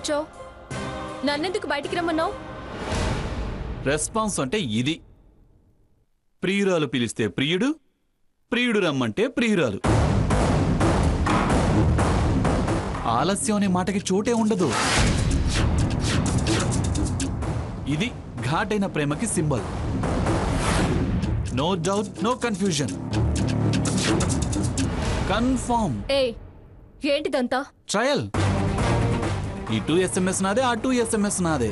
వచ్చావు? నన్నెందుకు బయటికి రమ్మన్నావు? రెస్పాన్స్ అంటే ఇది. ప్రియురాలు పిలిస్తే ప్రియుడు, ప్రియుడు రమ్మంటే ప్రియురాలు. ఆలస్యం అనే మాటకి చోటే ఉండదు. ఇది ఘాటైన ప్రేమకి symbol. No doubt, no confusion, confirm. ఏంటిదంతా? ట్రయల్. ఈ 2 SMS నాదే, ఆ 2 SMS నాదే.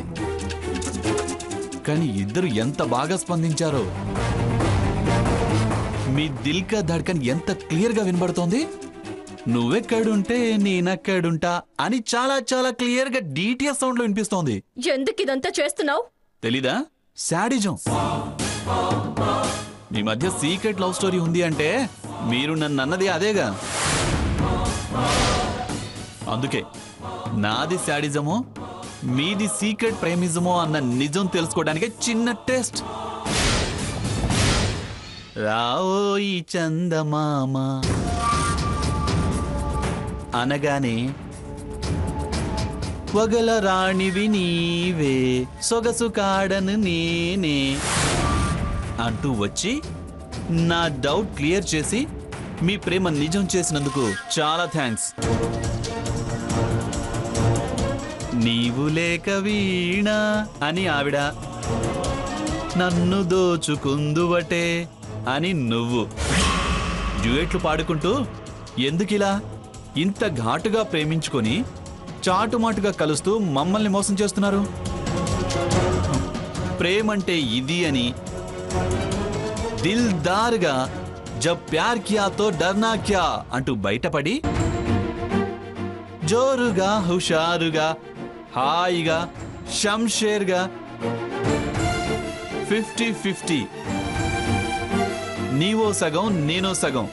కానీ ఇద్దరు ఎంత బాగా స్పందించారో. మీ దిల్ కా ధడ్కన్ ఎంత క్లియర్ గా వినబడుతోంది. నువ్వెక్కడుంటే నేనెక్కడుంటా అని చాలా చాలా క్లియర్ గా DTS సౌండ్ లో వినిపిస్తోంది. ఎందుకు ఇదంతా చేస్తున్నావు? తెలీదా? శాడిజం. మీ మధ్య సీక్రెట్ లవ్ స్టోరీ ఉంది అంటే మీరు నన్ను అన్నది అదేగా. అందుకే నాది శాడిజమో మీది సీక్రెట్ ప్రేమిజమో అన్న నిజం తెలుసుకోవడానికి చిన్న టెస్ట్. రావోయి చందమామ అనగానే వగల రాణివి నీవే, సొగసు కాడను నేనే అంటూ వచ్చి నా డౌట్ క్లియర్ చేసి మీ ప్రేమ నిజం చేసినందుకు చాలా థ్యాంక్స్. నీవు లేక వీణ అని ఆవిడ, నన్ను దోచుకుందువటే అని నువ్వు డ్యూయెట్లు పాడుకుంటూ ఎందుకిలా ఇంత ఘాటుగా ప్రేమించుకొని చాటుమాటుగా కలుస్తూ మమ్మల్ని మోసం చేస్తున్నారు? ప్రేమంటే ఇది అని దిల్దార్గా జబ్ ప్యార్ కియా తో డర్నా క్యా అంటూ బయటపడి జోరుగా హుషారుగా హాయిగా షంషేర్గా 50-50 నీవో సగం నేనో సగం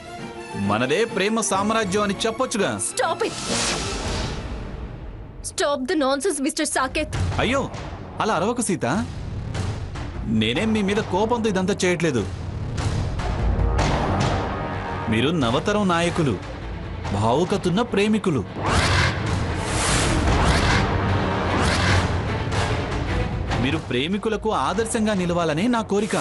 మనదే ప్రేమ సామ్రాజ్యం అని చెప్పొచ్చుగా. Stop the nonsense mister Saketh. అయ్యో అలా అరవకు సీత. నేనేం మీ మీద కోపంతో ఇదంతా చేయట్లేదు. మీరు నవతరం నాయకులు, భావుకతున్న ప్రేమికులు. మీరు ప్రేమికులకు ఆదర్శంగా నిలవాలని నా కోరిక.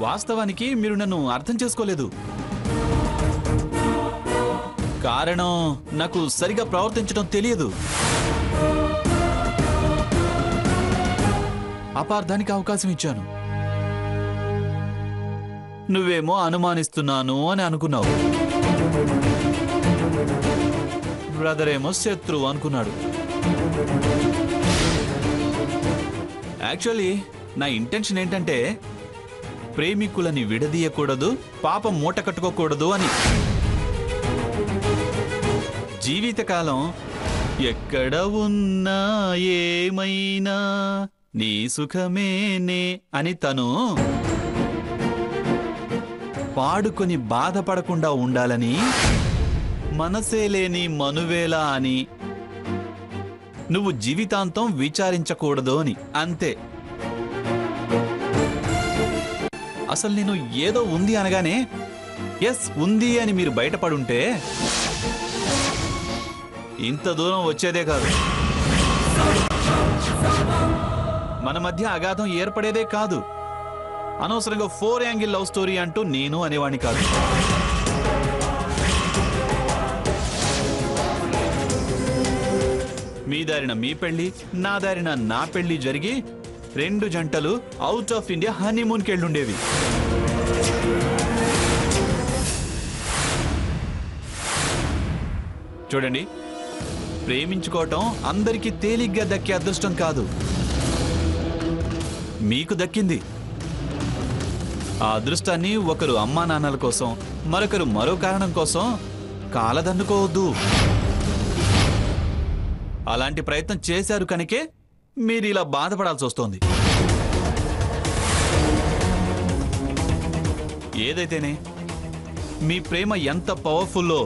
వాస్తవానికి మీరు నన్ను అర్థం చేసుకోలేదు. కారణం నాకు సరిగా ప్రవర్తించడం తెలియదు. అపార్థానికి అవకాశం ఇచ్చాను. నువ్వేమో అనుమానిస్తున్నాను అని అనుకున్నావు. బ్రదర్ ఏమో శత్రువు అనుకున్నాడు. యాక్చువల్లీ నా ఇంటెన్షన్ ఏంటంటే ప్రేమికులని విడదీయకూడదు, పాపం మూట కట్టుకోకూడదు అని. జీవితకాలం ఎక్కడ ఉన్నా ఏమైనా నీ సుఖమేనే అని తను పాడుకొని బాధపడకుండా ఉండాలని, మనసే లేని మనువేలా అని, నువ్వు జీవితాంతం విచారించకూడదు అని. అంతే. అసలు నేను ఏదో ఉంది అనగానే ఎస్ ఉంది అని మీరు బయటపడుంటే ఇంత దూరం వచ్చేదే కాదు. మన మధ్య అగాధం ఏర్పడేదే కాదు. అనవసరంగా 4 యాంగిల్ లవ్ స్టోరీ అంటూ నేను అనేవాణ్ణి కాదు. మీ దారిన మీ పెళ్లి, నా దారిన నా పెళ్లి జరిగి 2 జంటలు అవుట్ ఆఫ్ ఇండియా హనీమూన్కి వెళ్ళుండేవి. చూడండి, ప్రేమించుకోవటం అందరికీ తేలిగ్గా దక్కే అదృష్టం కాదు. మీకు దక్కింది. ఆ అదృష్టాన్ని ఒకరు అమ్మా నాన్నల కోసం, మరొకరు మరో కారణం కోసం కాలదన్నుకోవద్దు. అలాంటి ప్రయత్నం చేశారు కనుకే మీరు ఇలా బాధపడాల్సి వస్తోంది. ఏదైతేనే మీ ప్రేమ ఎంత పవర్ఫుల్లో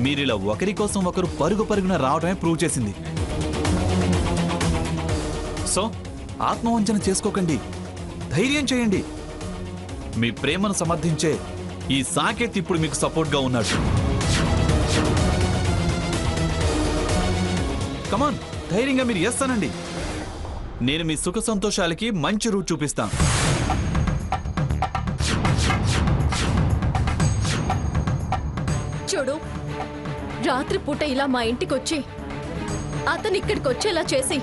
మీరిలా ఒకరి కోసం ఒకరు పరుగు పరుగున రావడమే ప్రూవ్ చేసింది. సో ఆత్మవంచన చేసుకోకండి, ధైర్యం చేయండి. మీ ప్రేమను సమర్థించే ఈ సాకేత్ ఇప్పుడు మీకు సపోర్ట్ గా ఉన్నాడు. కమాన్, ధైర్యంగా మీరు ఎస్ అనండి. నేను మీ సుఖ సంతోషాలకి మంచి రూట్ చూపిస్తాను. చూడు, రాత్రిపూట ఇలా మా ఇంటికి వచ్చి అతను ఇక్కడికి వచ్చేలా చేసి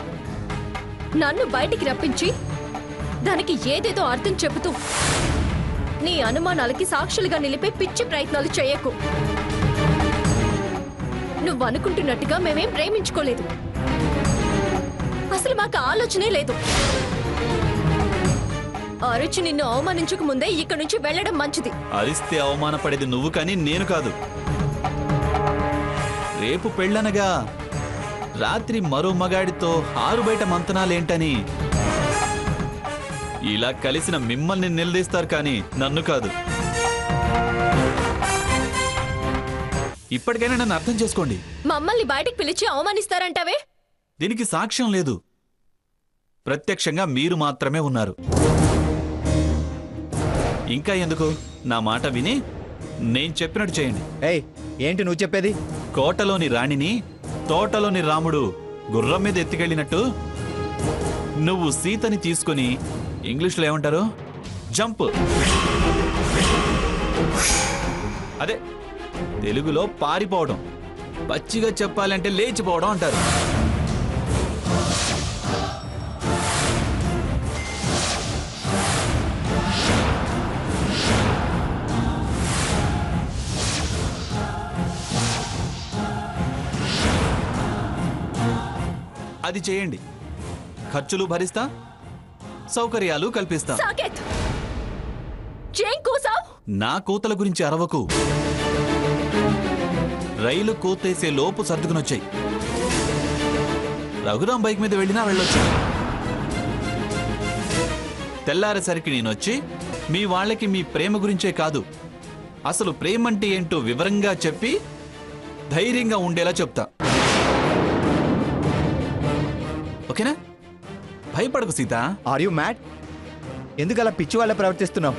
నన్ను బయటికి రప్పించి దానికి ఏదేదో అర్థం చెబుతూ నీ అనుమానాలకి సాక్షులుగా నిలిపే పిచ్చి ప్రయత్నాలు చేయకు. నువ్వు అనుకుంటున్నట్టుగా మేమేం ప్రేమించుకోలేదు. అసలు మాకు ఆలోచనే లేదు. అరుచి నిన్ను అవమానించక ముందే ఇక్కడి నుంచి వెళ్ళడం మంచిది. అరిస్తే అవమానపడేది నువ్వు కానీ నేను కాదు. రేపు పెళ్ళనగా రాత్రి మరో మగాడితో హారు బయట మంతనాలేంటని ఇలా కలిసిన మిమ్మల్ని నిలదీస్తారు కానీ నన్ను కాదు. ఇప్పటికైనా నన్ను అర్థం చేసుకోండి. మమ్మల్ని బయటికి పిలిచి అవమానిస్తారంటావే? దీనికి సాక్ష్యం లేదు. ప్రత్యక్షంగా మీరు మాత్రమే ఉన్నారు. ఇంకా ఎందుకు, నా మాట విని నేను చెప్పినట్టు చేయండి. ఏయ్, ఏంటి నువ్వు చెప్పేది? కోటలోని రాణిని తోటలోని రాముడు గుర్రం మీద ఎత్తుకెళ్ళినట్టు నువ్వు సీతని తీసుకుని, ఇంగ్లీష్లో ఏమంటారు, జంప్, అదే తెలుగులో పారిపోవడం, పచ్చిగా చెప్పాలంటే లేచిపోవడం అంటారు. అది చేయండి. ఖర్చులు భరిస్తా, సౌకర్యాలు కల్పిస్తా. సాకేత్, ఏం కూసావ్? నా కూతల గురించి అరవకు. రైలు కూతేసే లోపు సర్దుకునొచ్చాయి. రఘురాం బైక్ మీద వెళ్ళినా వెళ్ళొచ్చు. తెల్లారేసరికి నేనొచ్చి మీ వాళ్ళకి మీ ప్రేమ గురించే కాదు, అసలు ప్రేమంటే ఏంటో వివరంగా చెప్పి ధైర్యంగా ఉండేలా చెప్తా. ఓకేనా? భయపడకు సీత. Are you mad? ఎందుకు అలా పిచ్చి వాళ్ళ ప్రవర్తిస్తున్నావు?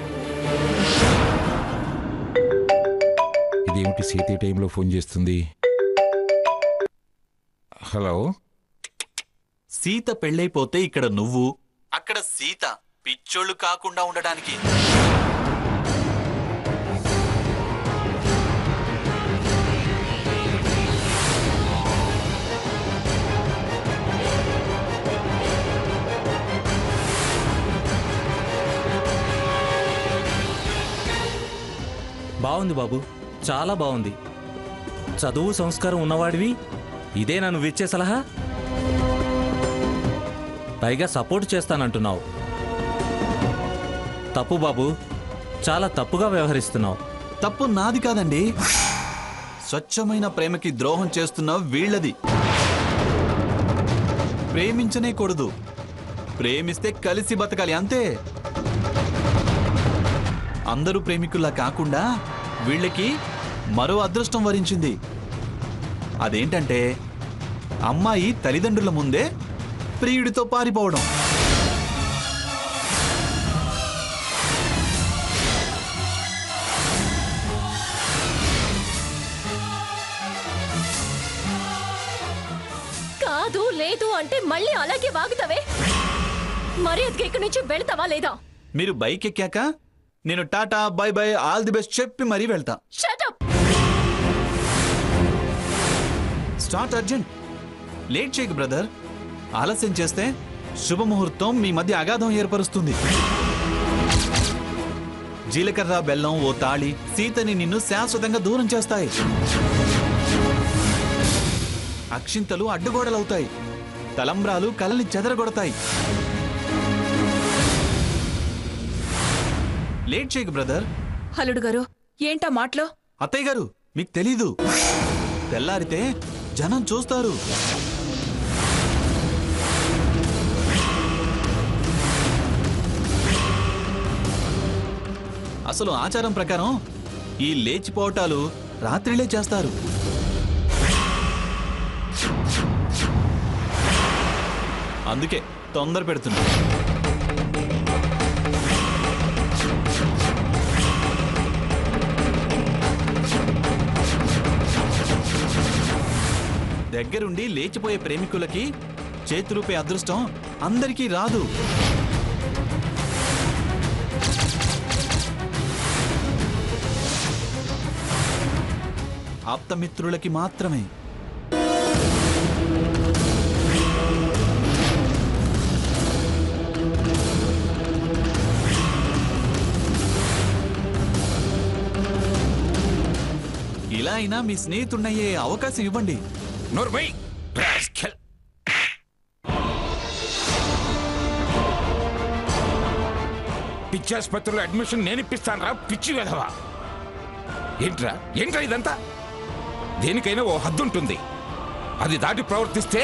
ఇదేమిటి సీత ఈ టైంలో ఫోన్ చేస్తుంది? హలో, సీత పెళ్ళైపోతే ఇక్కడ నువ్వు, అక్కడ సీత పిచ్చోళ్ళు కాకుండా ఉండడానికి. బాగుంది బాబు, చాలా బాగుంది. చదువు సంస్కారం ఉన్నవాడివి, ఇదే నన్ను ఇచ్చే సలహా? పైగా సపోర్ట్ చేస్తానంటున్నావు. తప్పు బాబు, చాలా తప్పుగా వ్యవహరిస్తున్నావు. తప్పు నాది కాదండి, స్వచ్ఛమైన ప్రేమకి ద్రోహం చేస్తున్న వీళ్ళది. ప్రేమించనే కూడదు, ప్రేమిస్తే కలిసి బతకాలి, అంతే. అందరూ ప్రేమికుల్లా కాకుండా వీళ్ళకి మరో అదృష్టం వరించింది. అదేంటంటే అమ్మాయి తల్లిదండ్రుల ముందే ప్రియుడితో పారిపోవడం. కాదు లేదు అంటే మళ్ళీ అలాగే వాగుతావే. మర్యాదగా ఇక్కడి నుంచి వెళ్తావా లేదా? మీరు బైక్ ఎక్కాక నేను tata bye by all the best చెప్పి మరీ వెళ్తా. Shut up. Start urgent. Late చేయకు బ్రదర్. ఆలస్యం చేస్తే శుభముహూర్తం మీ మధ్య అగాధం ఏర్పరుస్తుంది. జీలకర్ర బెల్లం ఓ తాళి సీతని నిన్ను శాశ్వతంగా దూరం చేస్తాయి. అక్షింతలు అడ్డుగోడలవుతాయి. తలంబ్రాలు కలని చెదరగొడతాయి. లేట్ చేయకు బ్రదర్. హలుడు గారు, ఏంటా మాటలో? అత్తయ్య గారు, మీకు తెలీదు, తెల్లారితే జనం చూస్తారు. అసలు ఆచారం ప్రకారం ఈ లేచిపోవటాలు రాత్రిలే చేస్తారు. అందుకే తొందర పెడుతున్నా. దగ్గరుండి లేచిపోయే ప్రేమికులకి చేతులూపే అదృష్టం అందరికీ రాదు. ఆప్తమిత్రులకి మాత్రమే. ఇలా అయినా మీ స్నేహితుడయ్యే అవకాశం ఇవ్వండి. నోర్మై రాస్కెల్. పిచ్చాసుపత్రిలో అడ్మిషన్ నేను ఇప్పిస్తాను రా పిచ్చి వెధవా. ఏంట్రా ఏంట్రా ఇదంతా? దేనికైనా ఓ హద్దు ఉంటుంది. అది దాటి ప్రవర్తిస్తే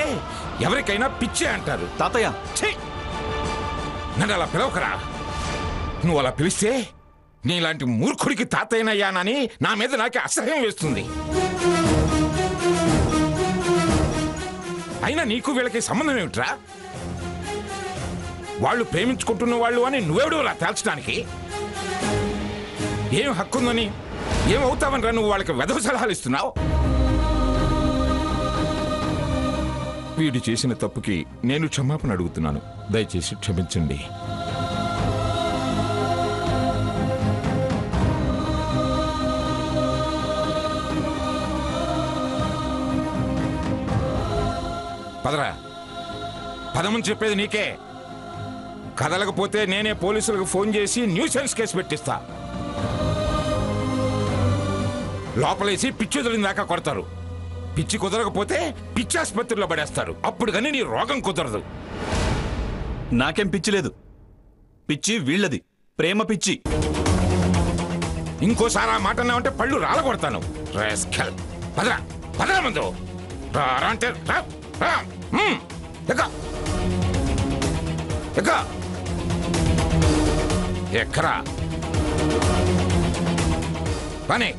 ఎవరికైనా పిచ్చే అంటారు. తాతయ్య, ఛీ! నన్ను అలా పిలవకరా. నువ్వు అలా పిలిస్తే నీలాంటి మూర్ఖుడికి తాతయ్యనయ్యానని నా మీద నాకే అసహ్యం వేస్తుంది. అయినా నీకు వీళ్ళకి సంబంధం ఏమిట్రా? వాళ్ళు ప్రేమించుకుంటున్న వాళ్ళు అని నువ్వెవడురా తేల్చడానికి? ఏం హక్కుందని, ఏమవుతావని రా నువ్వు వాళ్ళకి వెధవ సలహాలు ఇస్తున్నావు? వీడు చేసిన తప్పుకి నేను క్షమాపణ అడుగుతున్నాను. దయచేసి క్షమించండి. పదరా, పదమని చెప్పేది నీకే. కదలకపోతే నేనే పోలీసులకు ఫోన్ చేసి న్యూసెన్స్ కేసు పెట్టిస్తా. లోపలేసి పిచ్చి వదిలిన దాకా కొడతారు. పిచ్చి కుదరకపోతే పిచ్చి ఆసుపత్రిలో పడేస్తారు. అప్పుడు కానీ నీ రోగం కుదరదు. నాకేం పిచ్చి లేదు. పిచ్చి వీళ్ళది, ప్రేమ పిచ్చి. ఇంకోసారి ఆ మాట అన్నావంటే పళ్ళు రాలగొడతాను. రాస్కెల్. పదరా పదరా ముందు. రా అంటే రా. ఎక్కరా పని.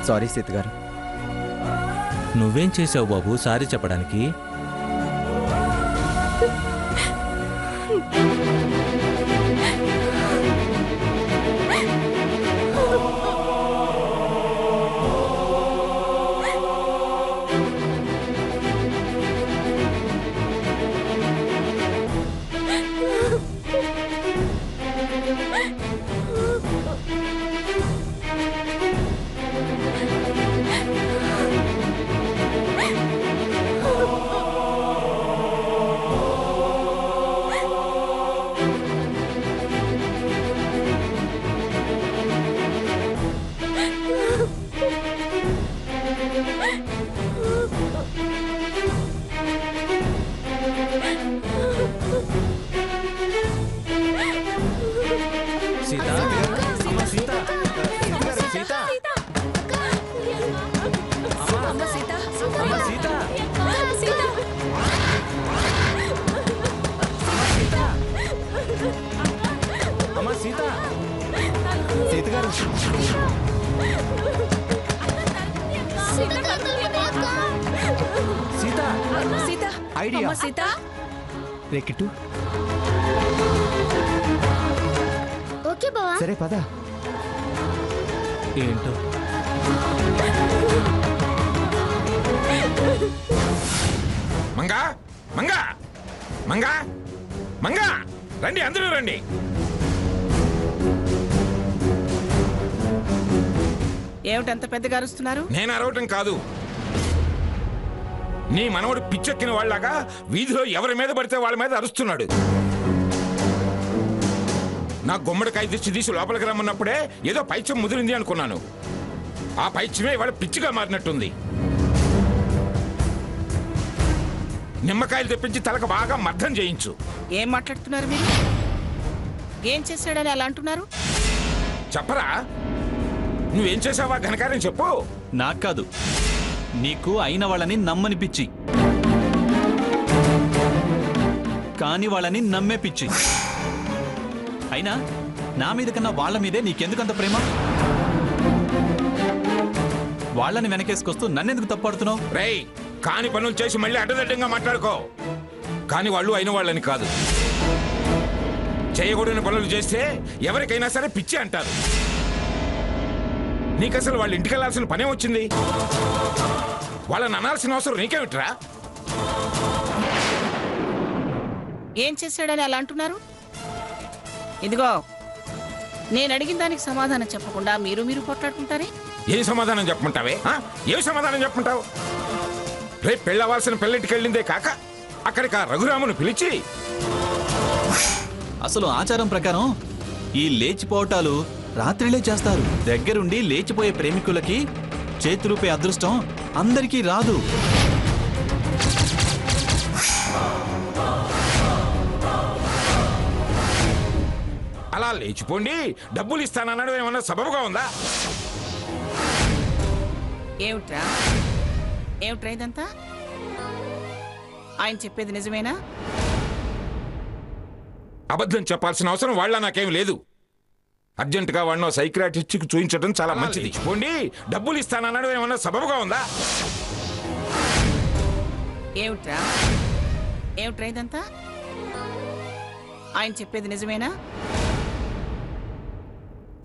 సారీ సీత గారు. నువ్వేం చేసావు బాబు సారీ చెప్పడానికి? సీత గారు, సీత ఐడియా. సీత రేకిట్టు. ఓకే బావా. సరే పద. ఏంటో మంగా మంగా మంగా మంగా రండి, అందరూ రండి. ఏమిటంత పెద్దగా అరుస్తున్నారు? నేను అరవటం కాదు. నీ మనవడు పిచ్చెక్కిన వాళ్ళగా వీధిలో ఎవరి మీద పడితే వాళ్ళ మీద అరుస్తున్నాడు. నా గుమ్మడికాయ దిష్టి తీసి లోపలికి రమ్మన్నప్పుడే ఏదో పైత్యం ముదిరింది అనుకున్నాను. ఆ పైత్యమే ఇవాళ పిచ్చిగా మారినట్టుంది. నిమ్మకాయలు తెప్పించి తలకు బాగా మర్దం చేయించు. ఏం మాట్లాడుతున్నారు మీరు? ఏం చేశాడని అలా అంటున్నారు? చెప్పరా, నువ్వేం చేసావా ఘనకార్యం చెప్పు. నాకు కాదు, నీకు అయిన వాళ్ళని నమ్మని పిచ్చి, కాని వాళ్ళని నమ్మే పిచ్చి. అయినా నా మీద కన్నా వాళ్ళ మీదే నీకెందుకంత ప్రేమ? వాళ్ళని వెనకేసుకొస్తూ నన్నెందుకు తప్పుడుతున్నావు? రేయ్, కాని పనులు చేసి మళ్ళీ అడ్డదడ్డంగా మాట్లాడుకో. కాని వాళ్ళు అయిన వాళ్ళని కాదు. చేయకూడని పనులు చేస్తే ఎవరికైనా సరే పిచ్చి అంటారు. నీకసలు వాళ్ళ ఇంటికి వెళ్ళాల్సిన పనే వచ్చింది. వాళ్ళని అనాల్సిన అవసరం నీకేమిట్రా? ఏం చేశాడని అలా అంటున్నారు? ఇదిగో, నేను అడిగిన దానికి సమాధానం చెప్పకుండా మీరు కొట్లాడుకుంటారే. ఏం సమాధానం చెప్పమంటావే? ఏం సమాధానం చెప్పమంటావు? రేపు పెళ్ళవలసిన పెళ్ళింటికి వెళ్ళిందే కాక అక్కడికి ఆ రఘురామును పిలిచి, అసలు ఆచారం ప్రకారం ఈ లేచిపోవటాలు రాత్రిలే చేస్తారు. దగ్గరుండి లేచిపోయే ప్రేమికులకి చేతులుపే అదృష్టం అందరికీ రాదు. అలా లేచిపోండి డబ్బులు ఇస్తానన్నాడు ఏమన్నా సబబుగా ఉందా? ఏమిట్రా ఇదంతా? ఆయన చెప్పేది నిజమేనా? అబద్ధం చెప్పాల్సిన అవసరం వాళ్ళ నాకేం లేదు. అర్జెంటుగా వాడినో సైక్రాటిస్ట్కి చూపించడం చాలా మంచిది. పోండి డబ్బులు ఇస్తానన్నాడు ఏమన్నా సబబుగా ఉందా? ఏమిట్రా ఇదంతా? ఆయన చెప్పేది నిజమేనా?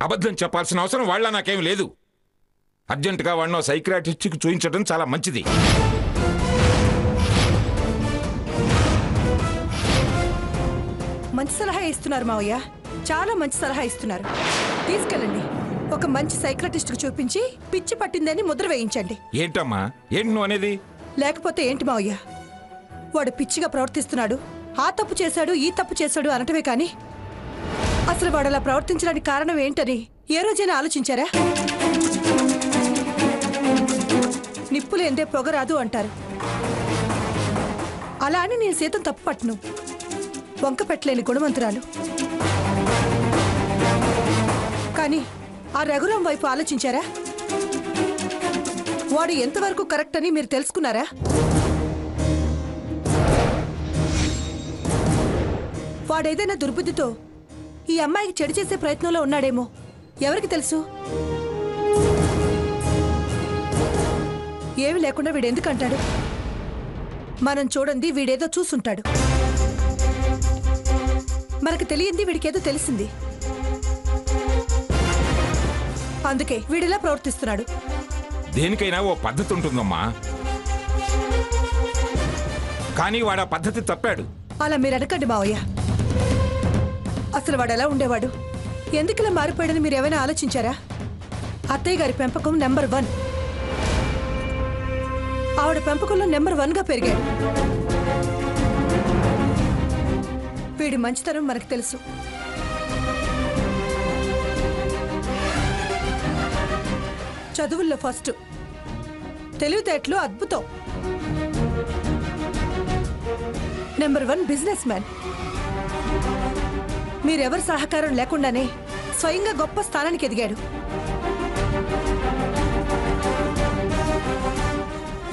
అబద్ధం చెప్పాల్సిన అవసరం వాళ్ళ నాకేం లేదు. అర్జెంటుగా వాడినో సైక్రాటిస్ట్కి చూపించడం చాలా మంచిది. మంచి సలహా ఇస్తున్నారు మావయ్య, చాలా మంచి సలహా ఇస్తున్నారు. తీసుకెళ్ళండి, ఒక మంచి సైక్రటిస్ట్ కు చూపించి పిచ్చి పట్టిందని ముద్ర వేయించండి. ఏంటమ్మా ఏంటి నువ్వు అనేది? లేకపోతే ఏంటి మావయ్య, వాడు పిచ్చిగా ప్రవర్తిస్తున్నాడు, ఆ తప్పు చేశాడు ఈ తప్పు చేశాడు అనటమే కాని అసలు వాడు అలా ప్రవర్తించడానికి కారణం ఏంటని ఏ రోజైనా ఆలోచించారా? నిప్పులేందే పొగరాదు అంటారు. అలా అని నేను సీతం తప్పు పట్టును, వంక పెట్టలేని గుణవంతురాలు. కానీ ఆ రఘురాం వైపు ఆలోచించారా? వాడు ఎంతవరకు కరెక్ట్ అని మీరు తెలుసుకున్నారా? వాడేదైనా దుర్బుద్ధితో ఈ అమ్మాయికి చెడు చేసే ప్రయత్నంలో ఉన్నాడేమో, ఎవరికి తెలుసు? ఏమి లేకుండా వీడెందుకంటాడు? మనం చూడండి, వీడేదో చూసుంటాడు. మనకు తెలియంది వీడికేదో తెలిసింది, అందుకే వీడిలా ప్రవర్తిస్తున్నాడు. దేనికైనా ఓ పద్ధతి ఉంటుందమ్మా, కానీ వాడు ఆ పద్ధతి తప్పాడు. అలా మీరు అనకండి మావయ్య. అసలు వాడు ఎలా ఉండేవాడు, ఎందుకులా మారిపోయాడని మీరు ఏమైనా ఆలోచించారా? అత్తయ్య గారి పెంపకం నెంబర్ 1, ఆవిడ పెంపకంలో నెంబర్ 1గా పెరిగాడు. వీడి మంచితనం మనకు తెలుసు. చదువుల్లో ఫస్ట్, తెలివితేటలు అద్భుతం, నెంబర్ 1 బిజినెస్ మ్యాన్. మీరెవరి సహకారం లేకుండానే స్వయంగా గొప్ప స్థానానికి ఎదిగాడు.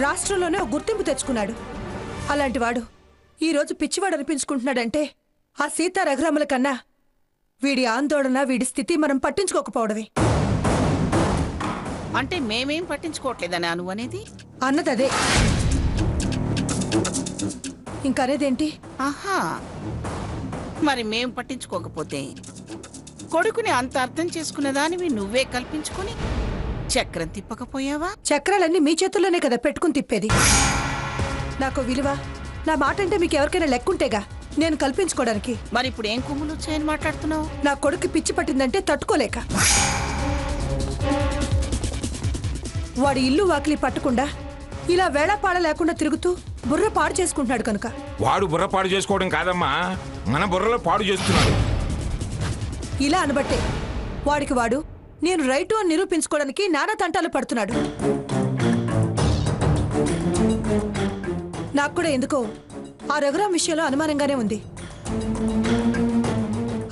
రాష్ట్రంలోనే ఒక గుర్తింపు తెచ్చుకున్నాడు. అలాంటి వాడు ఈరోజు పిచ్చివాడు అనిపించుకుంటున్నాడంటే ఆ సీతా రఘురాముల కన్నా వీడి ఆందోళన, వీడి స్థితి మనం పట్టించుకోకపోవడమే. అంటే మేమేం పట్టించుకోవట్లేదని నువ్వు అనేది? అన్నదదే, ఇంకనేదేంటి? ఆహా, మరి మేం పట్టించుకోకపోతే కొడుకుని అంత అర్థం చేసుకునేదానివి నువ్వే కల్పించుకుని చక్రం తిప్పకపోయావా? చక్రాలన్నీ మీ చేతుల్లోనే కదా పెట్టుకుని తిప్పేది. నాకు విలువ, నా మాట అంటే మీకు ఎవరికైనా లెక్కుంటేగా నేను కల్పించుకోవడానికి. మరి ఇప్పుడు ఏం కొమ్ములు వచ్చాయని మాట్లాడుతున్నావు? నా కొడుకు పిచ్చి పట్టిందంటే తట్టుకోలేక, వాడి ఇల్లు వాకిలి పట్టకుండా ఇలా వేళాపాడ లేకుండా తిరుగుతూ బుర్ర పాడు చేసుకుంటున్నాడు కనుక. వాడు బుర్ర పాడు చేసుకోవడం కాదమ్మా, మన బుర్రలో పాడు చేస్తున్నాడు. ఇలా అనబట్టే వాడికి వాడు నేను రైటు అని నిరూపించుకోవడానికి నానా తంటాలు పడుతున్నాడు. నాకు కూడా ఎందుకో ఆ రఘురాం విషయంలో అనుమానంగానే ఉంది.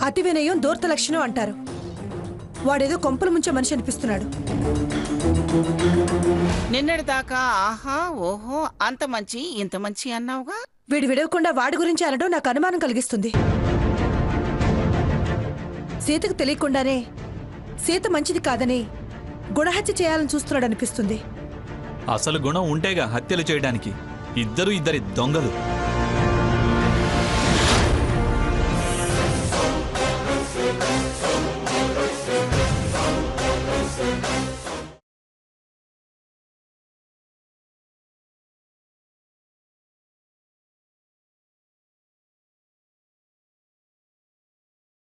అతి వినయం దూర్త లక్షణం అంటారు. వాడేదో కొంపల ముంచే మనిషి అనిపిస్తున్నాడు. నిన్నటి దాకా ఆహా ఓహో అంత మంచి ఇంత మంచి అన్నావుగా. వీడు విడవకుండా వాడి గురించి అనడం నాకు అనుమానం కలిగిస్తుంది. సీతకు తెలియకుండానే సీత మంచిది కాదని గుణహత్య చేయాలని చూస్తున్నాడు అనిపిస్తుంది. అసలు గుణం ఉంటేగా హత్యలు చేయడానికి. ఇద్దరి దొంగలు.